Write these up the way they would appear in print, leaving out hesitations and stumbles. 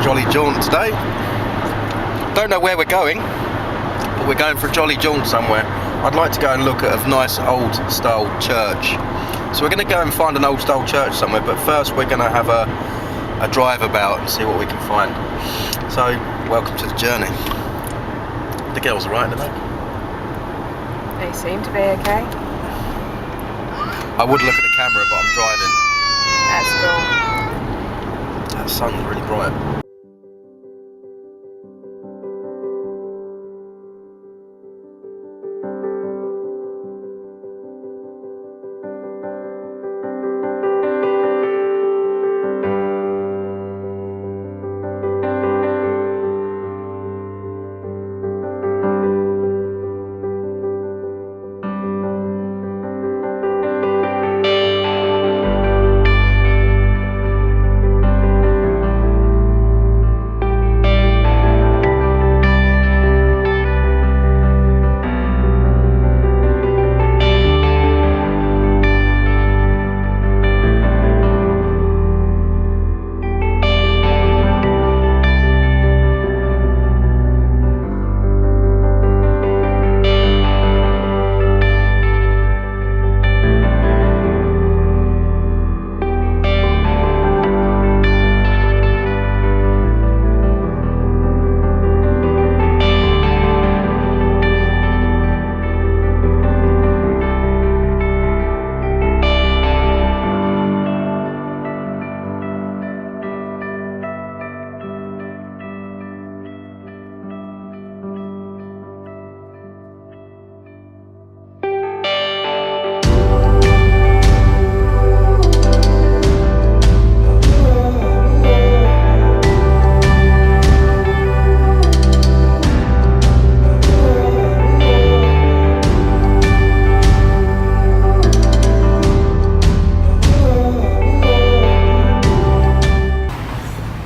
jolly jaunt today. Don't know where we're going, but we're going for a jolly jaunt somewhere. I'd like to go and look at a nice old style church. So we're going to go and find an old style church somewhere, but first we're going to have a drive about and see what we can find. So, welcome to the journey. The girls are right, aren't they? They seem to be okay. I would look at the camera, but I'm driving. That's cool. That sun's really bright.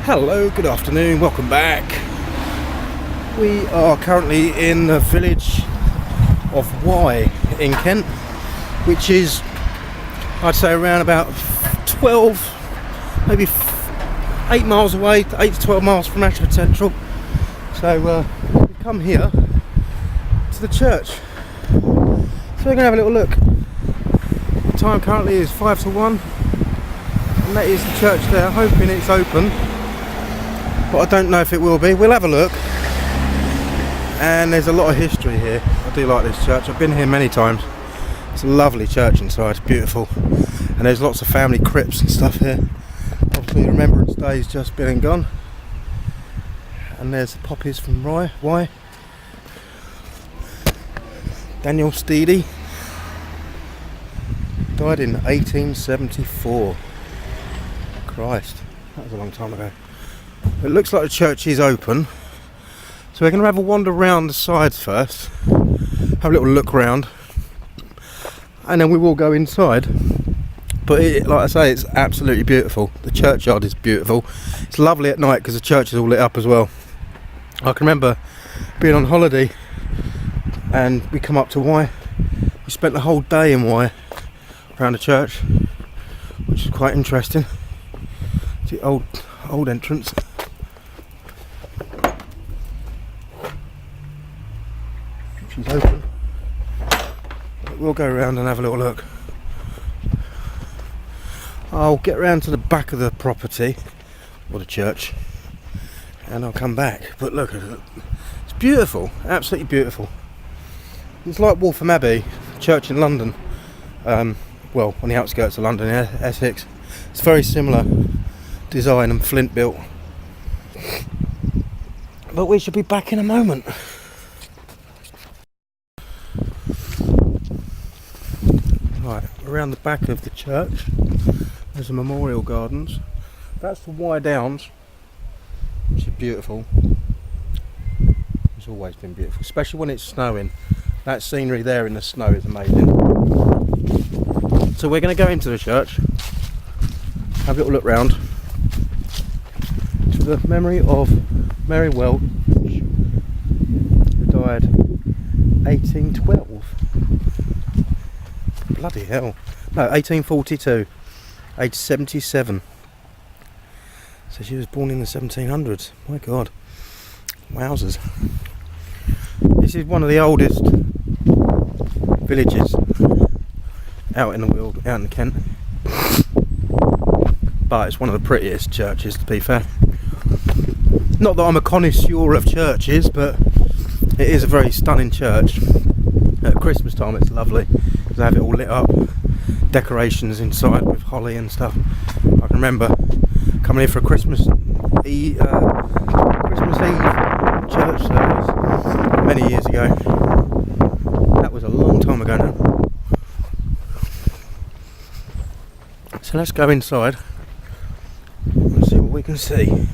Hello, good afternoon, welcome back. We are currently in the village of Wye in Kent, which is, I'd say, around about 12, maybe 8 miles away, 8 to 12 miles from Ashford Central. So we come here to the church. So we're going to have a little look. The time currently is 5 to 1, and that is the church there, hoping it's open. But I don't know if it will be. We'll have a look. And there's a lot of history here. I do like this church. I've been here many times. It's a lovely church inside. It's beautiful. And there's lots of family crypts and stuff here. Obviously Remembrance Day's just been and gone. And there's the poppies from Wye. Daniel Steedy died in 1874. Christ, that was a long time ago. It looks like the church is open, so we're going to have a wander around the sides first, have a little look round, and then we will go inside. But like I say, it's absolutely beautiful. The churchyard is beautiful. It's lovely at night because the church is all lit up as well. I can remember being on holiday and we come up to Wye. We spent the whole day in Wye around the church, which is quite interesting. It's the old entrance. She's open. But we'll go around and have a little look. I'll get round to the back of the property, or the church, and I'll come back. But look at it. It's beautiful, absolutely beautiful. It's like Waltham Abbey, church in London. Well, on the outskirts of London, Essex. It's very similar design and flint built. But we should be back in a moment. Right, around the back of the church there's a memorial gardens. That's the Wye Downs, which is beautiful. It's always been beautiful, especially when it's snowing. That scenery there in the snow is amazing. So we're going to go into the church, have a little look round to the memory of Mary Welch, who died 1812. Bloody hell. No, 1842, age 77. So she was born in the 1700s. My God. Wowzers. This is one of the oldest villages out in the world, out in Kent. But it's one of the prettiest churches, to be fair. Not that I'm a connoisseur of churches, but it is a very stunning church. At Christmas time it's lovely. They have it all lit up, decorations inside with holly and stuff. I can remember coming here for a Christmas Eve church service many years ago. That was a long time ago now. So let's go inside and see what we can see.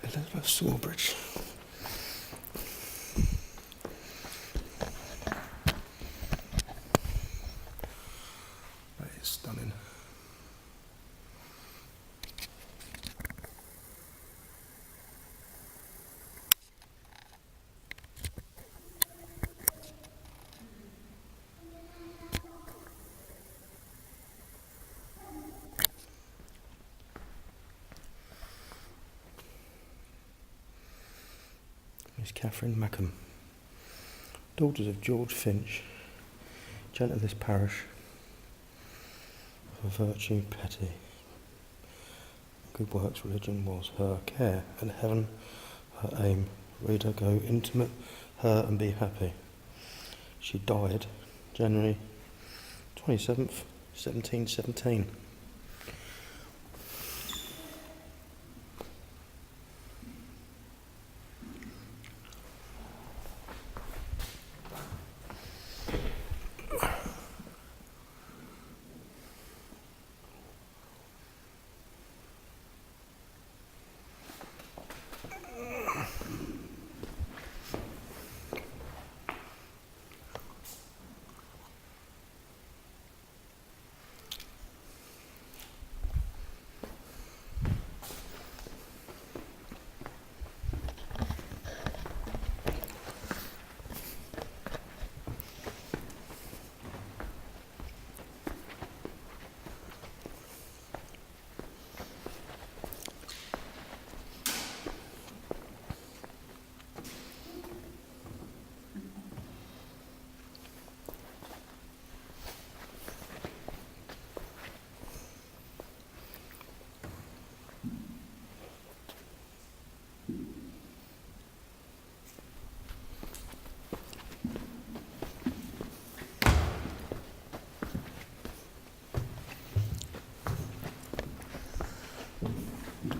Elizabeth Sawbridge. That is stunning. Miss Catherine Mackham, daughters of George Finch, gent of this parish, for virtue petty, good works religion was her care, and heaven her aim. Reader, go intimate her and be happy. She died January 27th, 1717.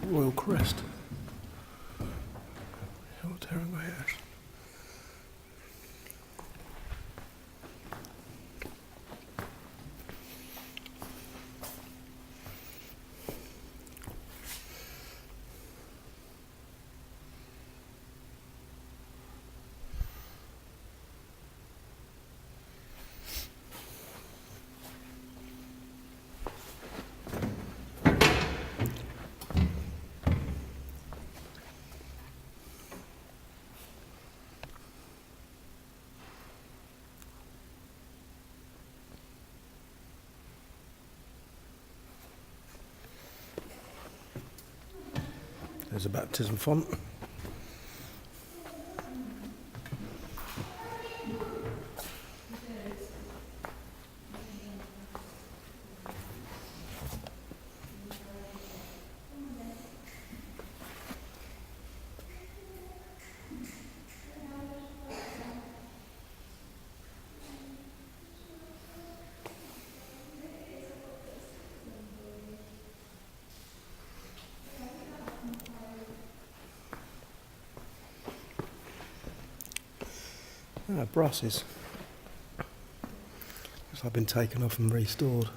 Royal crest. Hill tearing away ash. There's a baptism font. Brasses. Looks like been taken off and restored.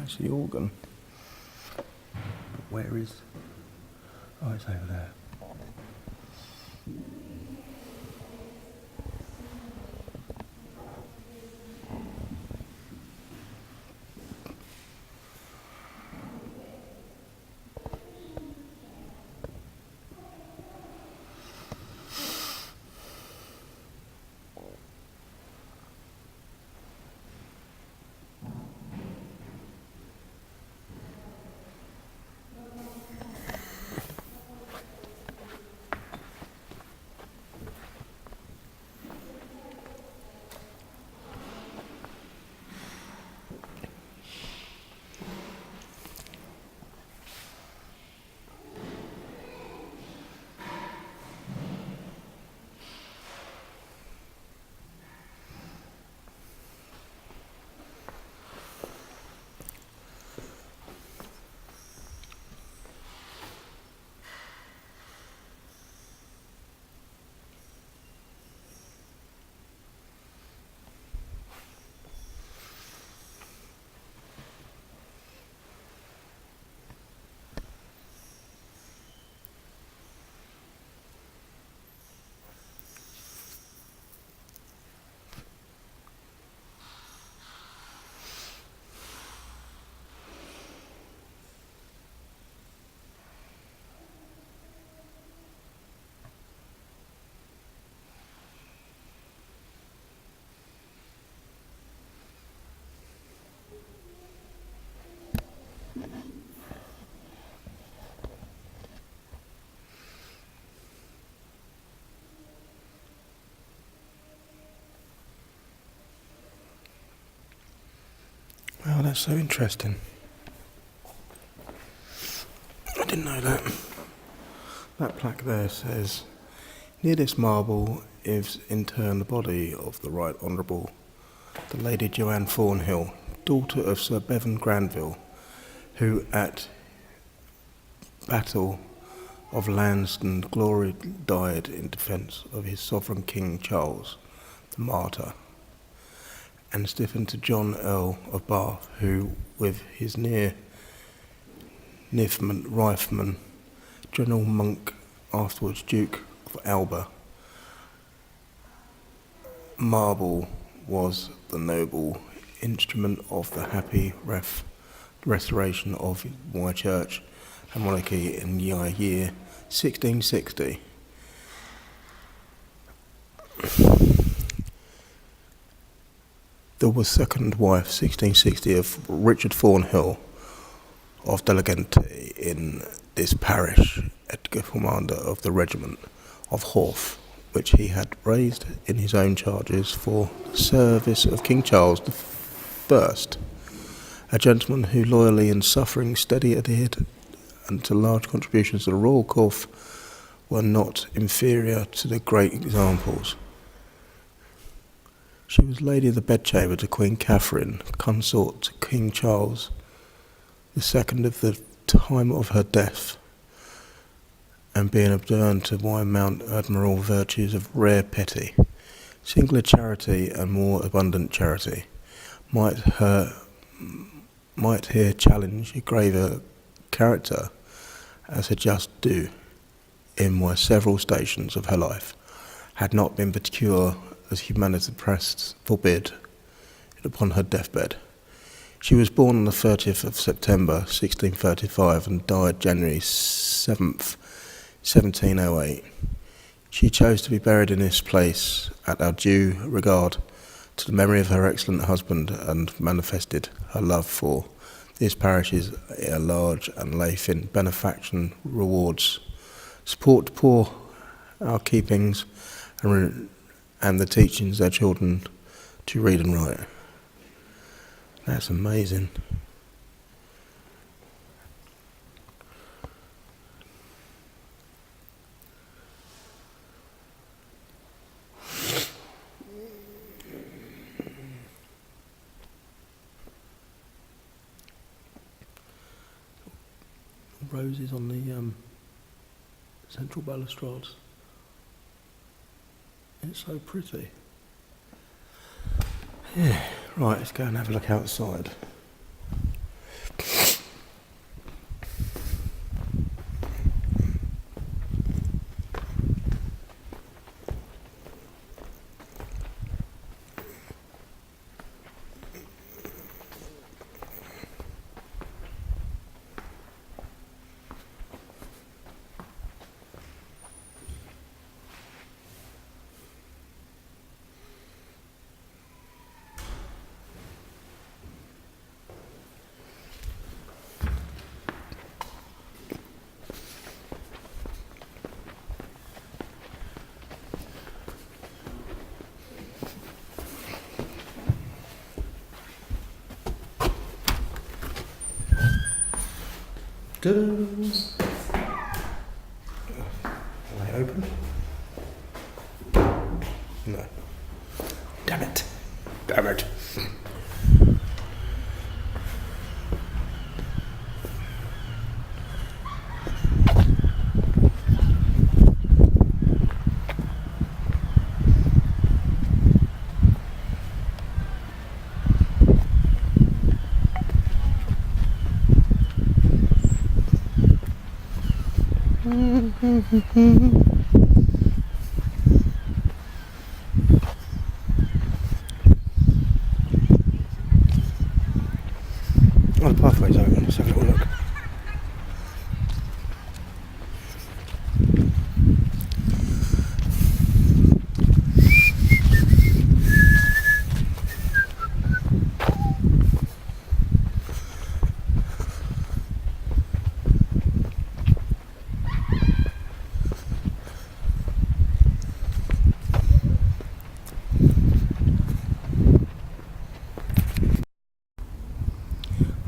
That's the organ. Where is... Oh, it's over there. Well, that's so interesting. I didn't know that. That plaque there says, near this marble is interred the body of the Right Honourable, the Lady Joanne Thornhill, daughter of Sir Bevan Granville, who at Battle of Lansdowne Glory died in defence of his sovereign King Charles, the Martyr, and Stephen to John Earl of Bath, who, with his near Nifman Rifleman, General Monk, afterwards Duke of Alba, marble was the noble instrument of the happy restoration of Wye Church and monarchy in the year 1660. There was second wife, 1660, of Richard Thornhill of Delegante in this parish, Edgar Commander of the regiment of Horse, which he had raised in his own charges for service of King Charles I, a gentleman who loyally and suffering steady adhered and to large contributions to the royal court were not inferior to the great examples. She was lady of the bedchamber to Queen Catherine, consort to King Charles II of the time of her death, and being observed to Wye Mount admirable virtues of rare pity, singular charity and more abundant charity, might here challenge a graver character as a just due in my several stations of her life, had not been particular as humanity pressed forbid it upon her deathbed. She was born on the 30th of September 1635 and died January 7th 1708. She chose to be buried in this place at our due regard to the memory of her excellent husband, and manifested her love for this parish is a large and lathin benefaction rewards, support to poor our keepings, and the teachings their children to read and write. That's amazing. Roses on the central balustrades. It's so pretty. Yeah, right, let's go and have a look outside. Are they open? No. Damn it. Damn it. Oh, the pathway's open. Let's have a little look.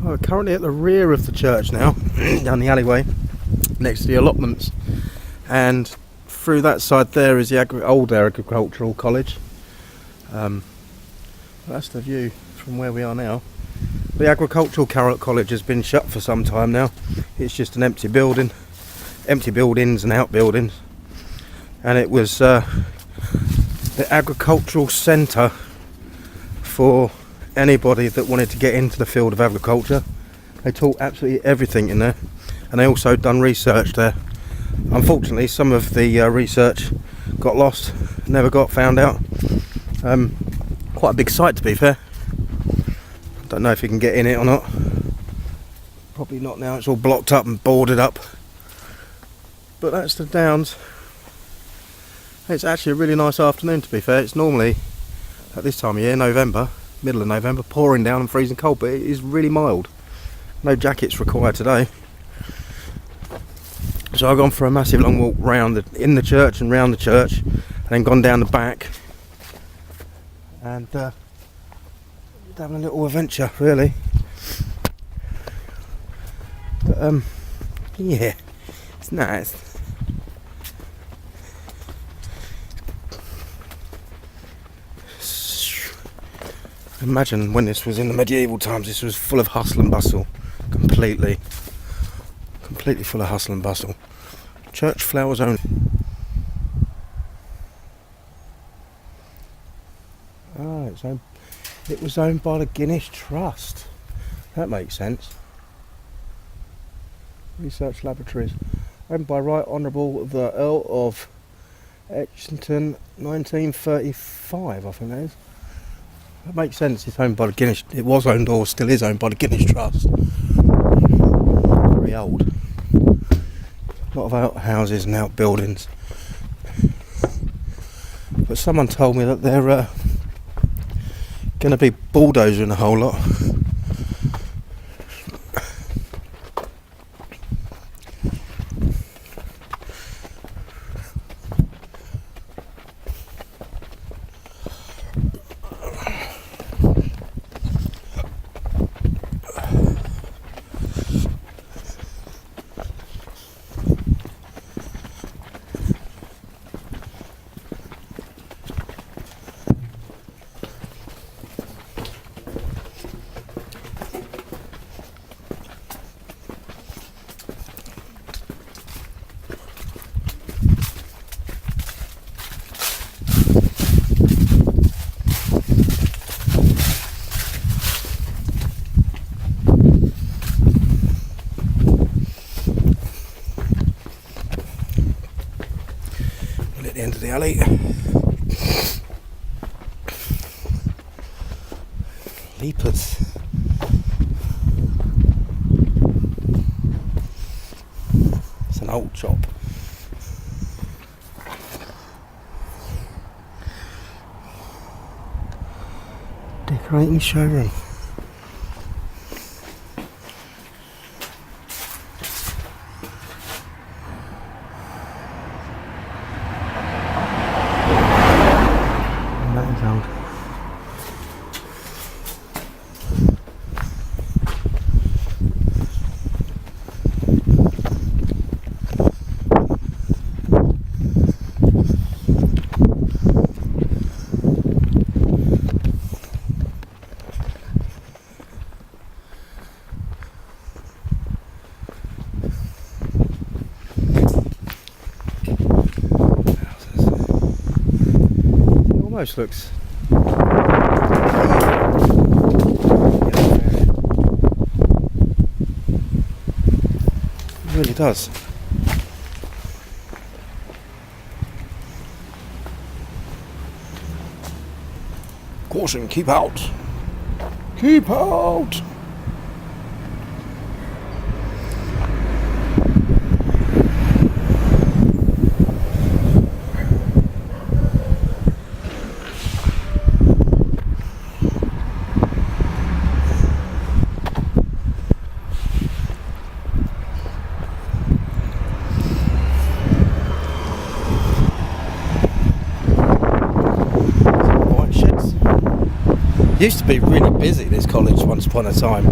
We're currently at the rear of the church now, down the alleyway, next to the allotments, and through that side there is the old agricultural college. That's the view from where we are now. The agricultural college has been shut for some time now. It's just an empty building, empty buildings and outbuildings, and it was the agricultural centre for anybody that wanted to get into the field of agriculture. They taught absolutely everything in there, and they also done research there. Unfortunately, some of the research got lost, never got found out. Quite a big site, to be fair. Don't know if you can get in it or not. Probably not now, it's all blocked up and boarded up. But that's the Downs. It's actually a really nice afternoon, to be fair. It's normally at this time of year, November, middle of November, pouring down and freezing cold, but it is really mild. No jackets required today. So I've gone for a massive long walk round in the church and round the church, and then gone down the back, and having a little adventure, really. But yeah, it's nice. Imagine when this was in the medieval times, this was full of hustle and bustle. Completely full of hustle and bustle. Church flowers only. Ah, it was owned by the Guinness Trust. That makes sense. Research laboratories. Owned by Right Honourable the Earl of Etchington, 1935, I think that is. That makes sense. It's owned by the Guinness. It was owned, or still is owned, by the Guinness Trust. Very old. A lot of outhouses and outbuildings. But someone told me that they're going to be bulldozing a whole lot. At the end of the alley. Leapers. It's an old shop. Decorating showroom. almost looks. It really does. Caution, keep out. Keep out. Used to be really busy, this college, once upon a time.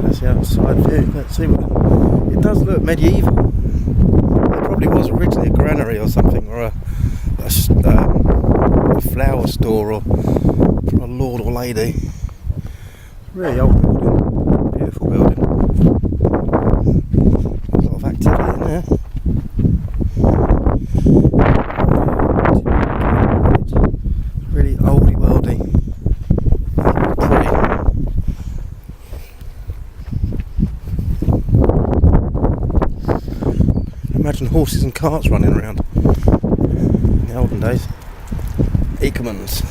That's the outside view. Let's see what it does look medieval. It probably was originally a granary or something, or a flower store, or a lord or lady. Really old building, beautiful building. A lot of activity in there. Really oldie worldy, pretty. Imagine horses and carts running around in the olden days. Ackermans.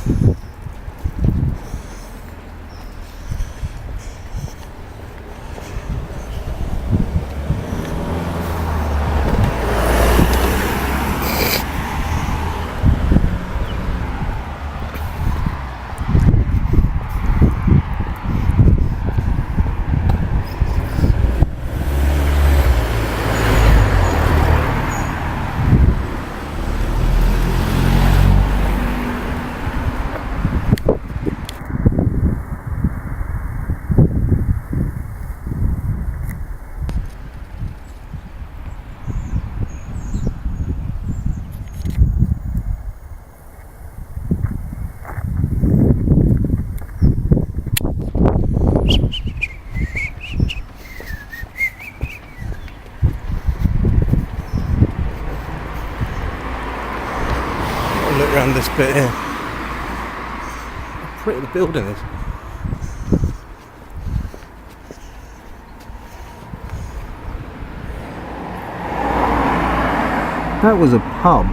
Look around this bit here. How pretty the building is. That was a pub.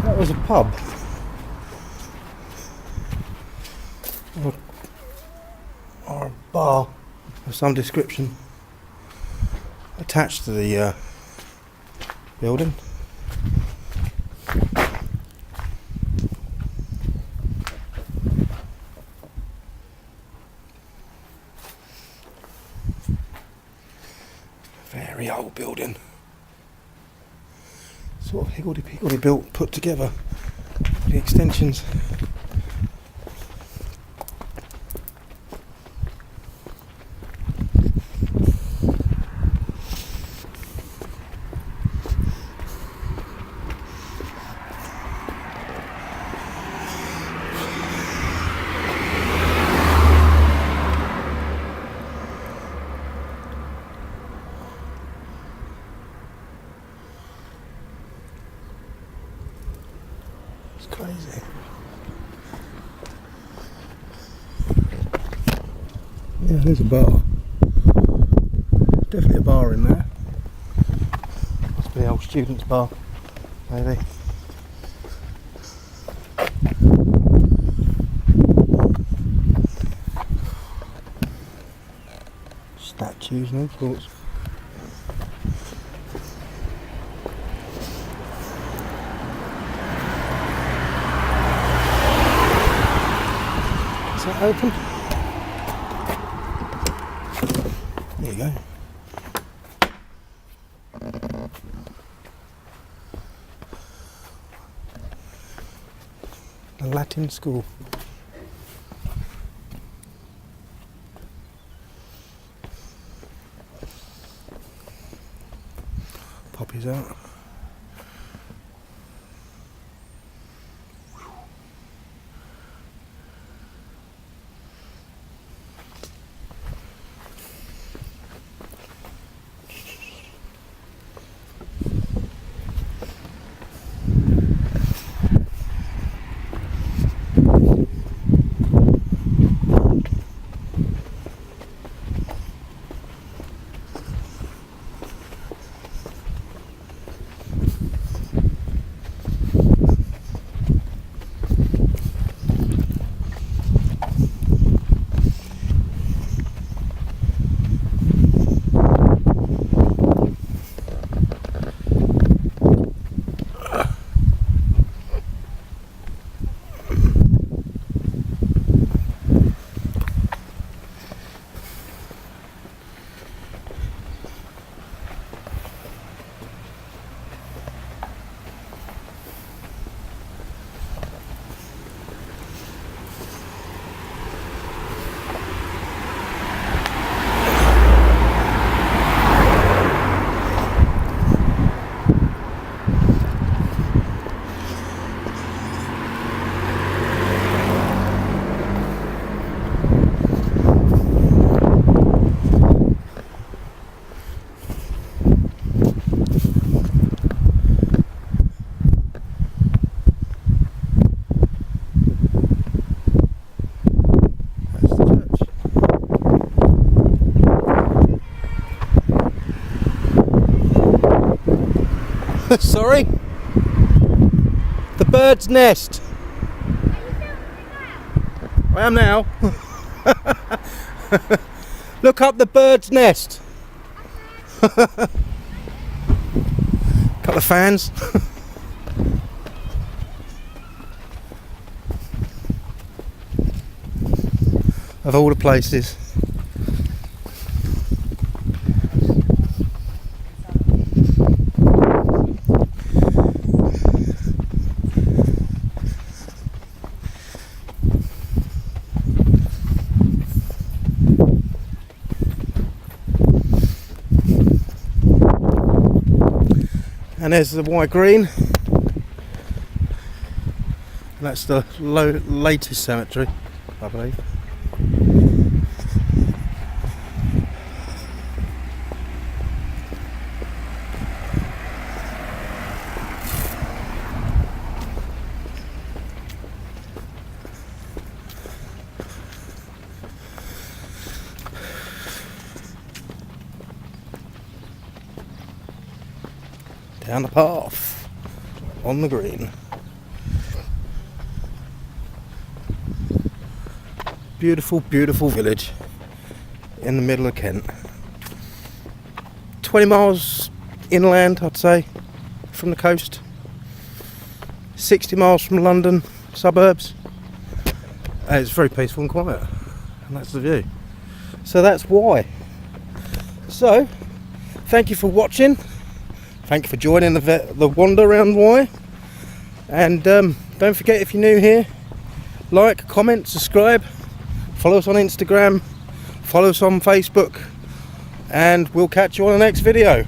That was a pub. Or a bar of some description. Attached to the building. Very old building. Sort of higgledy-piggledy built, put together. The extensions. It's crazy. Yeah, there's a bar. Definitely a bar in there. Must be the old students' bar, maybe. Statues and all sorts. Is that open? There you go. A Latin school. Poppies out. Sorry? The bird's nest. I am now. Look up the bird's nest. Couple of fans. Of all the places. And there's the Wye Green. And that's the latest cemetery, I believe. Down the path, on the green. Beautiful, beautiful village in the middle of Kent. 20 miles inland, I'd say, from the coast. 60 miles from London suburbs. And it's very peaceful and quiet. And that's the view. So that's Wye. So, thank you for watching. Thank you for joining the wander around Wye. And don't forget, if you're new here, like, comment, subscribe, follow us on Instagram, follow us on Facebook, and we'll catch you on the next video.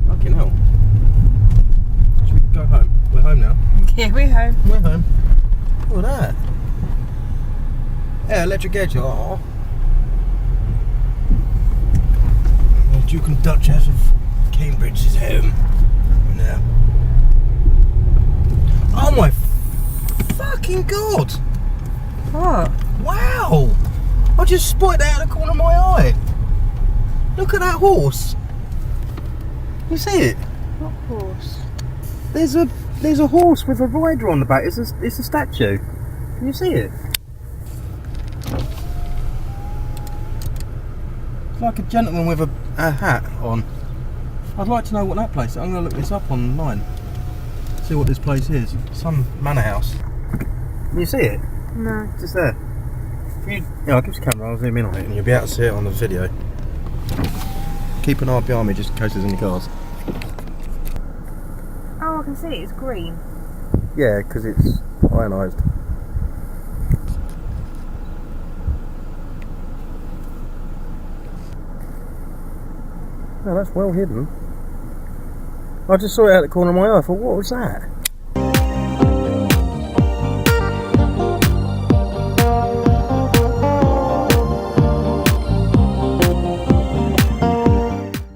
Fucking hell. Should we go home? We're home now. Yeah, we're home. We're home. Look at that. Yeah, electric edge. Oh. The Duke and Duchess of Cambridge is home now. Oh my fucking god! What? Wow! I just spotted it out of the corner of my eye. Look at that horse. You see it? What horse? There's a horse with a rider on the back. It's a statue. Can you see it? It's like a gentleman with a hat on. I'd like to know what that place is. I'm going to look this up online. See what this place is. Some manor house. Can you see it? No. It's just there. Yeah, I'll give you the camera, I'll zoom in on it and you'll be able to see it on the video. Keep an eye behind me just in case there's any cars. Oh, I can see it. It's green. Yeah, because it's ionised. No, that's well hidden. I just saw it out the corner of my eye. I thought, what was that?